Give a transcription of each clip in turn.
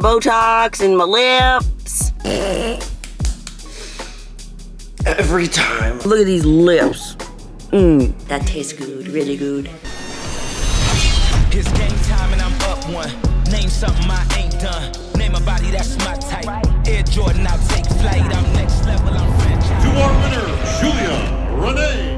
Botox in my lips. Every time. Look at these lips. That tastes good, really good. It's game time and I'm up one. Name something I ain't done. Name a body that's my type. Air Jordan, I'll take flight. I'm next level, I'm franchise. To our winner, Rene.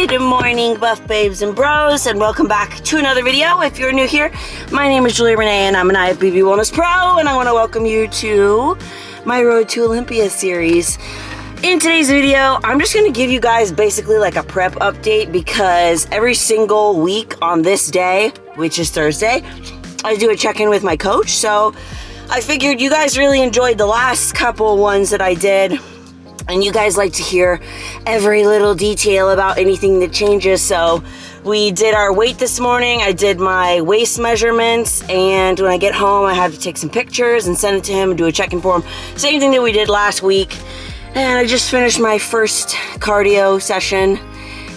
Good morning, buff babes and bros, and welcome back to another video. If you're new here, my name is Julia Rene, and I'm an IFBB Wellness Pro, and I want to welcome you to my Road to Olympia series. In today's video, I'm just going to give you guys basically like a prep update, because every single week on this day, which is Thursday, I do a check-in with my coach. So I figured you guys really enjoyed the last couple ones that I did, and you guys like to hear every little detail about anything that changes. So we did our weight this morning. I did my waist measurements, and when I get home, I have to take some pictures and send it to him and do a check-in for him. Same thing that we did last week. And I just finished my first cardio session.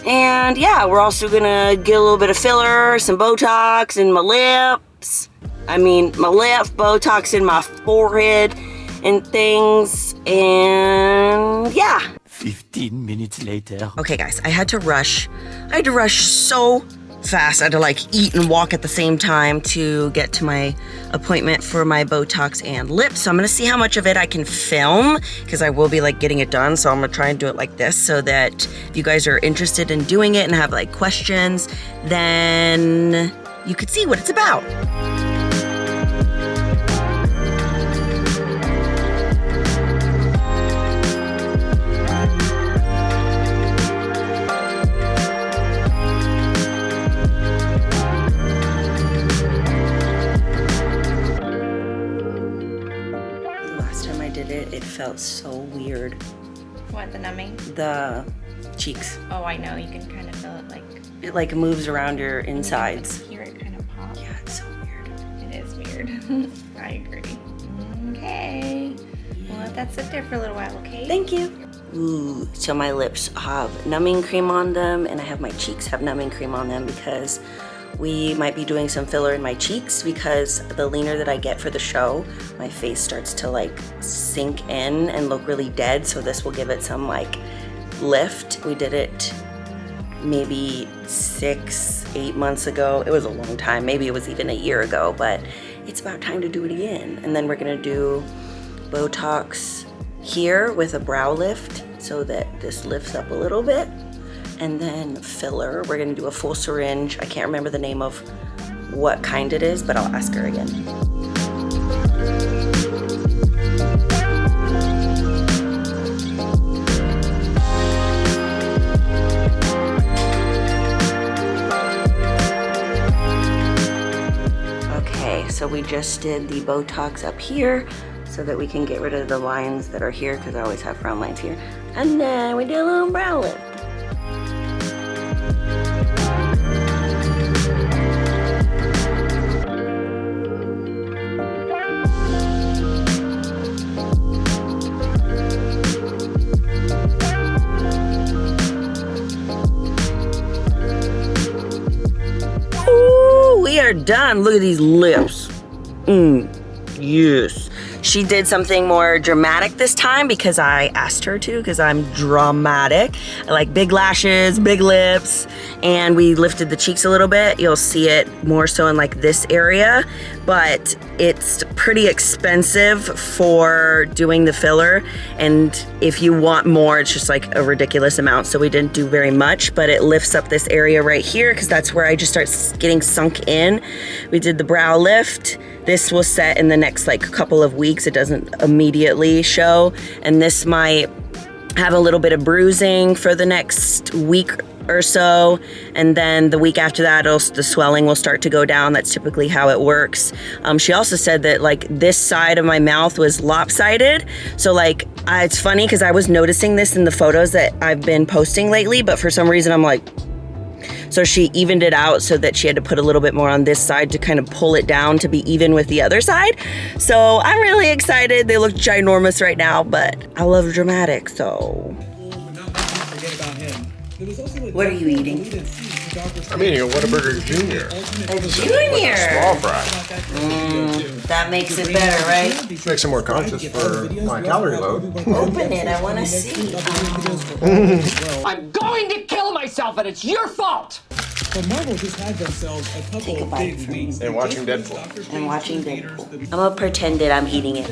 And yeah, we're also gonna get a little bit of filler, some Botox in my lips. My lip, Botox in my forehead and things, and yeah. 15 minutes later. Okay guys, I had to rush so fast. I had to like eat and walk at the same time to get to my appointment for my Botox and lips. So I'm gonna see how much of it I can film, because I will be like getting it done. So I'm gonna try and do it like this, so that if you guys are interested in doing it and have like questions, then you could see what it's about. It felt so weird. What, the numbing? The cheeks. Oh, I know. You can kind of feel it like... It like moves around your insides. Hear it kind of pop. Yeah, it's so weird. It is weird. I agree. Okay. We'll let that sit there for a little while, okay? Thank you. Ooh, so my lips have numbing cream on them, and I have my cheeks have numbing cream on them, because we might be doing some filler in my cheeks, because the leaner that I get for the show, my face starts to like sink in and look really dead. So this will give it some like lift. We did it maybe 6-8 months ago. It was a long time. Maybe it was even a year ago, but it's about time to do it again. And then we're gonna do Botox here with a brow lift, so that this lifts up a little bit and then filler. We're gonna do a full syringe. I can't remember the name of what kind it is, but I'll ask her again. So we just did the Botox up here so that we can get rid of the lines that are here, because I always have frown lines here. And then we did a little brow lift. Ooh, we are done. Look at these lips. Yes. She did something more dramatic this time because I asked her to, because I'm dramatic. I like big lashes, big lips, and we lifted the cheeks a little bit. You'll see it more so in like this area, but it's pretty expensive for doing the filler, and if you want more, it's just like a ridiculous amount, so we didn't do very much, but it lifts up this area right here because that's where I just start getting sunk in. We did the brow lift. This will set in the next like couple of weeks. It doesn't immediately show, and this might have a little bit of bruising for the next week or so, and then the week after that the swelling will start to go down. That's typically how it works. She also said that like this side of my mouth was lopsided, so like it's funny because I was noticing this in the photos that I've been posting lately, but for some reason I'm like, so she evened it out so that she had to put a little bit more on this side to kind of pull it down to be even with the other side. So I'm really excited. They look ginormous right now, but I love dramatic, so. What are you eating? I'm eating a Whataburger Junior. A Junior? Small fry. That makes it better, right? Makes it more conscious for my calorie load. Open it, I want to see. I'm going to kill myself, and it's your fault! But Marvel just had themselves a couple Take a of bite big from me. weeks. And watching Deadpool. I'm watching Deadpool. I'm gonna pretend that I'm eating it.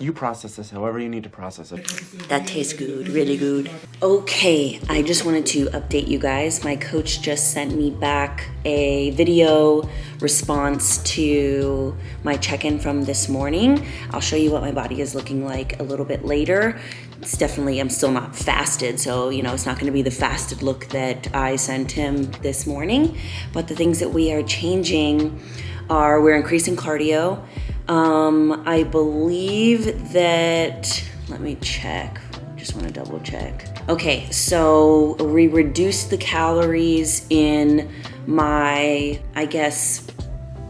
You process this however you need to process it. That tastes good, really good. Okay, I just wanted to update you guys. My coach just sent me back a video response to my check-in from this morning. I'll show you what my body is looking like a little bit later. It's definitely, I'm still not fasted, so you know, it's not gonna be the fasted look that I sent him this morning. But the things that we are changing are we're increasing cardio. I believe that, let me check, just wanna double check. Okay, so we reduced the calories in my, I guess,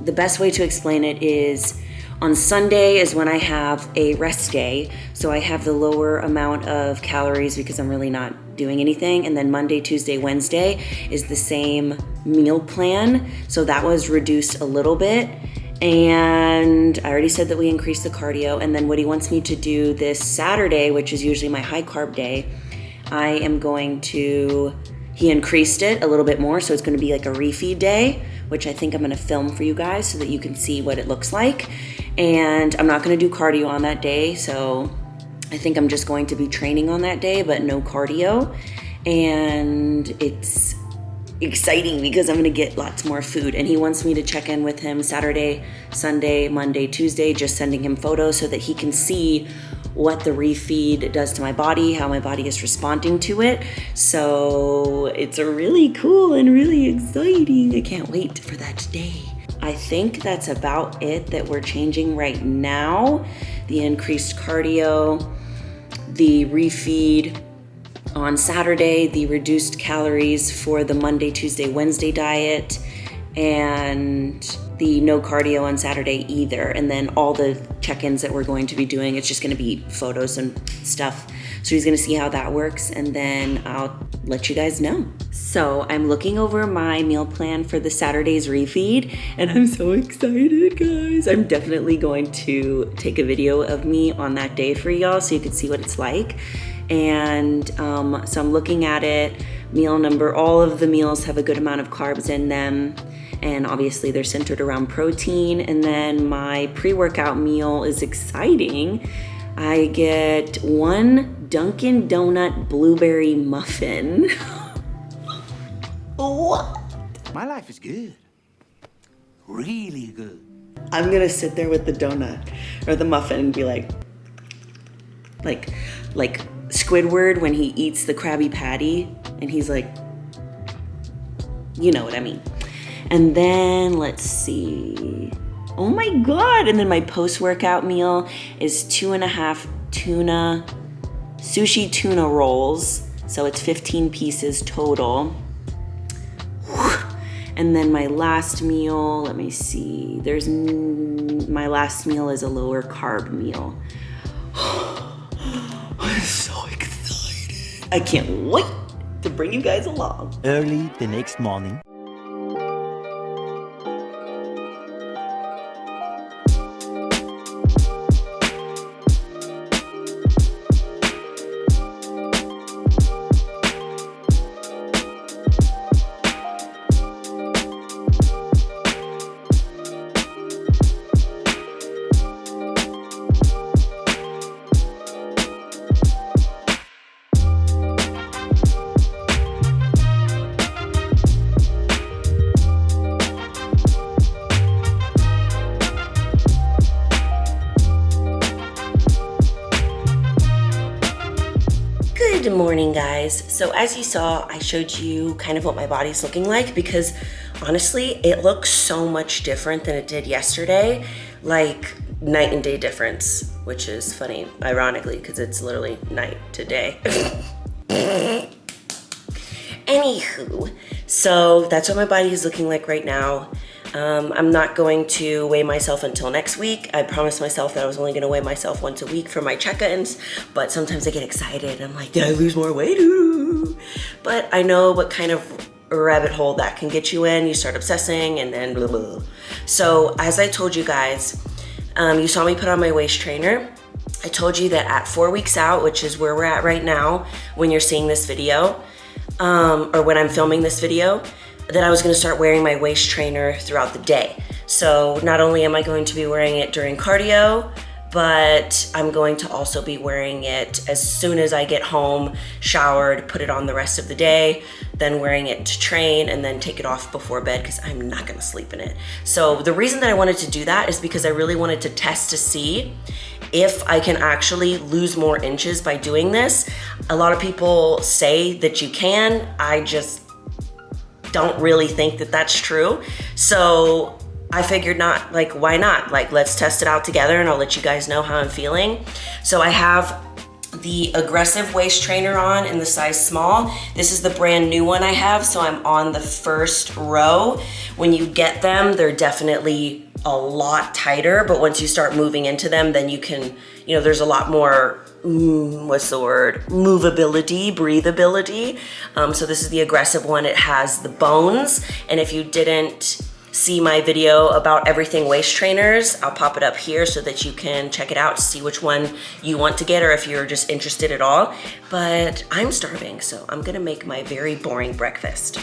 the best way to explain it is on Sunday is when I have a rest day. So I have the lower amount of calories because I'm really not doing anything. And then Monday, Tuesday, Wednesday is the same meal plan. So that was reduced a little bit. And I already said that we increased the cardio. And then what he wants me to do this Saturday, which is usually my high carb day, I am going to, he increased it a little bit more. So it's gonna be like a refeed day, which I think I'm gonna film for you guys so that you can see what it looks like. And I'm not gonna do cardio on that day. So I think I'm just going to be training on that day, but no cardio. And it's exciting because I'm gonna get lots more food, and he wants me to check in with him Saturday, Sunday, Monday, Tuesday, just sending him photos so that he can see what the refeed does to my body, how my body is responding to it. So it's a really cool and really exciting. I can't wait for that day. I think that's about it that we're changing right now. The increased cardio, the refeed on Saturday, the reduced calories for the Monday, Tuesday, Wednesday diet, and the no cardio on Saturday either. And then all the check-ins that we're going to be doing, it's just gonna be photos and stuff. So he's gonna see how that works, and then I'll let you guys know. So I'm looking over my meal plan for the Saturday's refeed, and I'm so excited, guys. I'm definitely going to take a video of me on that day for y'all so you can see what it's like. And so I'm looking at it, meal number, all of the meals have a good amount of carbs in them, and obviously they're centered around protein. And then my pre-workout meal is exciting. I get 1 Dunkin' Donut blueberry muffin. What? My life is good. Really good. I'm gonna sit there with the donut or the muffin and be like Squidward when he eats the Krabby Patty and he's like, you know what I mean. And then let's see. Oh my God. And then my post-workout meal is 2.5 sushi tuna rolls. So it's 15 pieces total. And then my last meal, let me see. My last meal is a lower carb meal. I'm so excited. I can't wait to bring you guys along. Early the next morning. Good morning, guys. So as you saw, I showed you kind of what my body's looking like because honestly, it looks so much different than it did yesterday, like night and day difference, which is funny, ironically, because it's literally night to day. Anywho, so that's what my body is looking like right now. I'm not going to weigh myself until next week. I promised myself that I was only gonna weigh myself once a week for my check-ins, but sometimes I get excited. I'm like, did I lose more weight? Ooh. But I know what kind of rabbit hole that can get you in. You start obsessing and then blah, blah, blah. So as I told you guys, you saw me put on my waist trainer. I told you that at 4 weeks out, which is where we're at right now, when you're seeing this video, or when I'm filming this video, that I was gonna start wearing my waist trainer throughout the day. So not only am I going to be wearing it during cardio, but I'm going to also be wearing it as soon as I get home, showered, put it on the rest of the day, then wearing it to train and then take it off before bed because I'm not gonna sleep in it. So the reason that I wanted to do that is because I really wanted to test to see if I can actually lose more inches by doing this. A lot of people say that you can. I just don't really think that that's true. So I figured not, like, why not? Like, let's test it out together and I'll let you guys know how I'm feeling. So I have the aggressive waist trainer on in the size small. This is the brand new one I have, so I'm on the first row. When you get them, they're definitely a lot tighter, but once you start moving into them, then you can, you know, there's a lot more, what's the word? Movability, breathability. So this is the aggressive one. It has the bones. And if you didn't see my video about everything waist trainers, I'll pop it up here so that you can check it out to see which one you want to get or if you're just interested at all. But I'm starving, so I'm gonna make my very boring breakfast.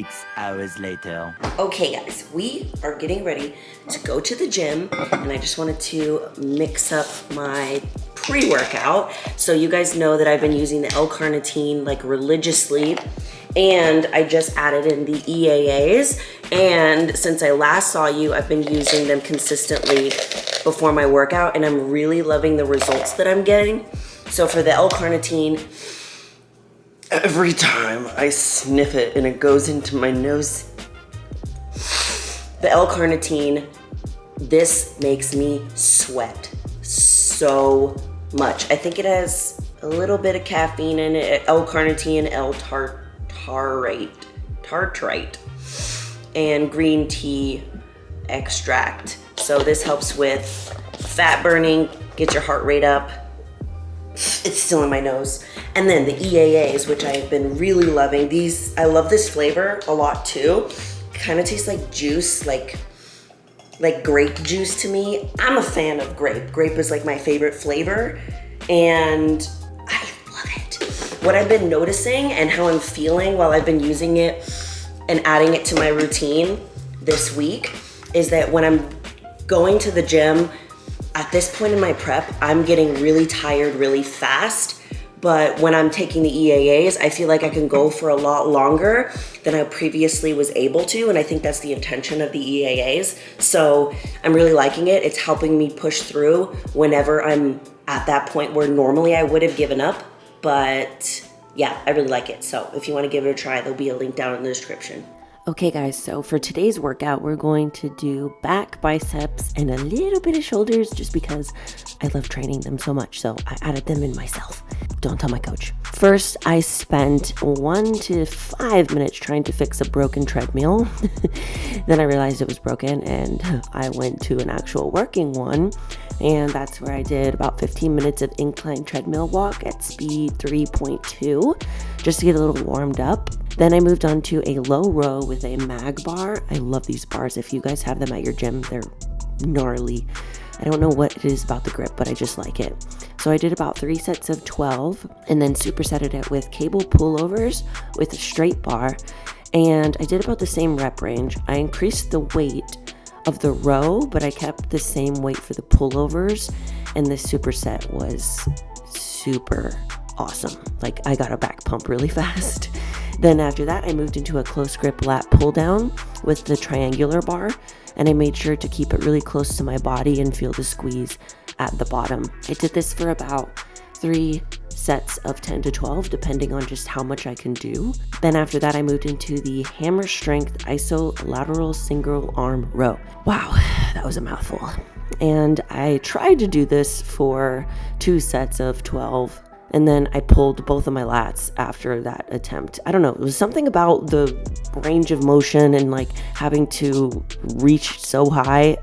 6 hours later. Okay guys, we are getting ready to go to the gym, and I just wanted to mix up my pre-workout. So you guys know that I've been using the L-Carnitine like religiously, and I just added in the EAAs, and since I last saw you, I've been using them consistently before my workout, and I'm really loving the results that I'm getting. So for the L-Carnitine, every time I sniff it and it goes into my nose, the L-Carnitine, this makes me sweat so much. I think it has a little bit of caffeine in it, L-Carnitine, L-tartrate, and green tea extract. So this helps with fat burning, get your heart rate up. It's still in my nose. And then the EAAs, which I've been really loving. These, I love this flavor a lot too. Kind of tastes like juice, like grape juice to me. I'm a fan of grape. Grape is like my favorite flavor, and I love it. What I've been noticing and how I'm feeling while I've been using it and adding it to my routine this week is that when I'm going to the gym, at this point in my prep, I'm getting really tired really fast. But when I'm taking the EAAs, I feel like I can go for a lot longer than I previously was able to. And I think that's the intention of the EAAs. So I'm really liking it. It's helping me push through whenever I'm at that point where normally I would have given up. But yeah, I really like it. So if you want to give it a try, there'll be a link down in the description. Okay guys, so for today's workout, we're going to do back, biceps, and a little bit of shoulders just because I love training them so much. So I added them in myself. Don't tell my coach. First, I spent 1 to 5 minutes trying to fix a broken treadmill. Then I realized it was broken and I went to an actual working one. And that's where I did about 15 minutes of incline treadmill walk at speed 3.2 just to get a little warmed up. Then I moved on to a low row with a mag bar. I love these bars. If you guys have them at your gym, they're gnarly. I don't know what it is about the grip, but I just like it. So I did about 3 sets of 12 and then supersetted it with cable pullovers with a straight bar. And I did about the same rep range. I increased the weight of the row, but I kept the same weight for the pullovers, and the superset was super awesome. Like, I got a back pump really fast. Then after that, I moved into a close grip lat pull down with the triangular bar, and I made sure to keep it really close to my body and feel the squeeze at the bottom. I did this for about 3 sets of 10 to 12, depending on just how much I can do. Then after that, I moved into the hammer strength iso lateral single arm row. Wow, that was a mouthful. And I tried to do this for 2 sets of 12, and then I pulled both of my lats after that attempt. I don't know, it was something about the range of motion and like having to reach so high.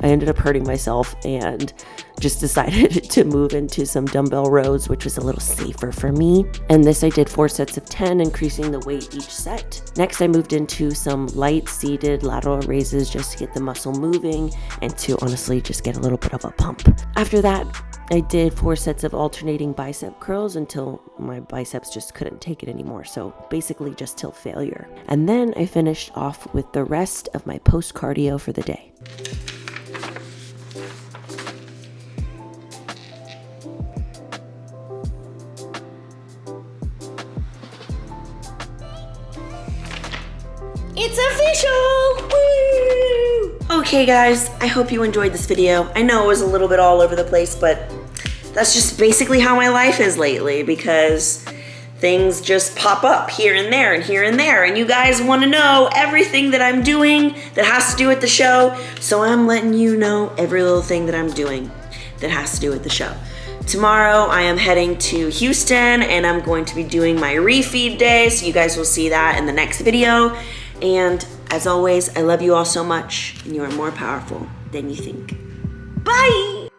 I ended up hurting myself and just decided to move into some dumbbell rows, which was a little safer for me. And this I did 4 sets of 10, increasing the weight each set. Next, I moved into some light seated lateral raises just to get the muscle moving and to honestly just get a little bit of a pump. After that, I did 4 sets of alternating bicep curls until my biceps just couldn't take it anymore. So basically just till failure. And then I finished off with the rest of my post cardio for the day. It's official! Woo! Okay guys, I hope you enjoyed this video. I know it was a little bit all over the place, but that's just basically how my life is lately, because things just pop up here and there and here and there, and you guys want to know everything that I'm doing that has to do with the show, so I'm letting you know every little thing that I'm doing that has to do with the show. Tomorrow I am heading to Houston and I'm going to be doing my refeed day, so you guys will see that in the next video. And as always, I love you all so much, and you are more powerful than you think. Bye!